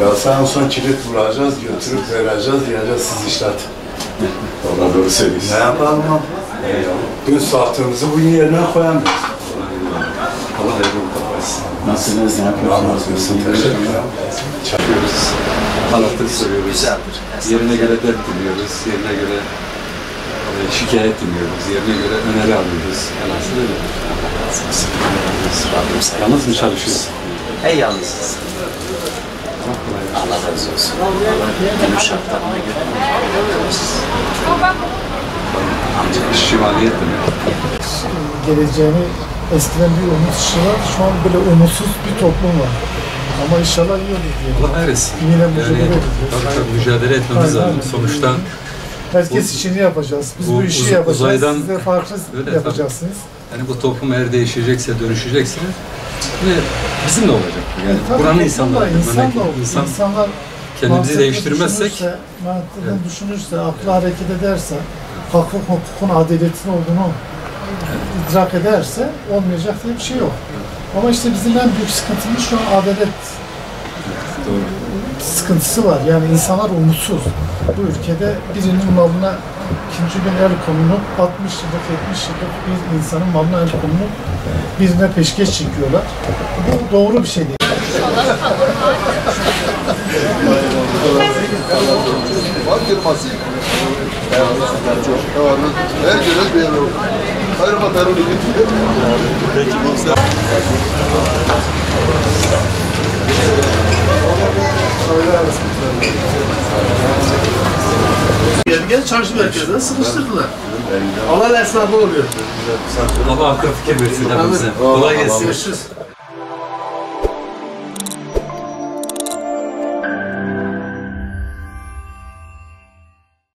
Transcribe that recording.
Ya sen son kilit vuracağız, götürüp vereceğiz, diyeceğiz siz işlet. Valla doğru söylüyorsun. Ne yapalım? Gün saatimizi bu yerine koyamıyoruz. Allah hayırlı olsun. Nasılsınız? Ne yapıyorsunuz? Teşekkür ederim. Çakıyoruz. Anahtarı soruyoruz. Güzeldir. Yerine göre dert dinliyoruz. Yerine göre şikayet dinliyoruz. Yerine göre öneri alıyoruz. Velhasıl öyle. Yalnız mı çalışıyorsun? Hey yalnızız. Allah razı olsun. Allah günün şartlarına göre İşçi maliyet demek. Geleceğini eskiden bir umut ışığı var, şu an böyle umutsuz bir toplum var. Ama inşallah iyi olur diye. Allah hayretsin. Yine mücadele edeceğiz. Tabii mücadele etmemiz lazım. Sonuçta herkes işini yapacağız. Biz bu işi yapacağız. uzaydan, siz de farklı yapacaksınız. Yani bu toplum eğer değişecekse, dönüşecekse yine bizim de olacak. Yani Tabii buranın toplumda insanları. İnsanlar kendimizi mantıklı değiştirmezsek mantıklı düşünürse, aklı hareket ederse, hukukun adaletin olduğunu idrak ederse olmayacak diye bir şey yok. Ama işte bizim en büyük sıkıntımız şu an adalet sıkıntısı var. Yani insanlar umutsuz. Bu ülkede birinin malına ikinci el konulup 60 yıllık, 70 yıllık bir insanın malına el konulup birine peşkeş çekiyorlar. Bu doğru bir şey değil. Gel çarşı merkezine sıkıştırdılar. Alan esnafı oluyor. Allah akıl fikir versin hepimize. Kolay gelsin. Görüşürüz.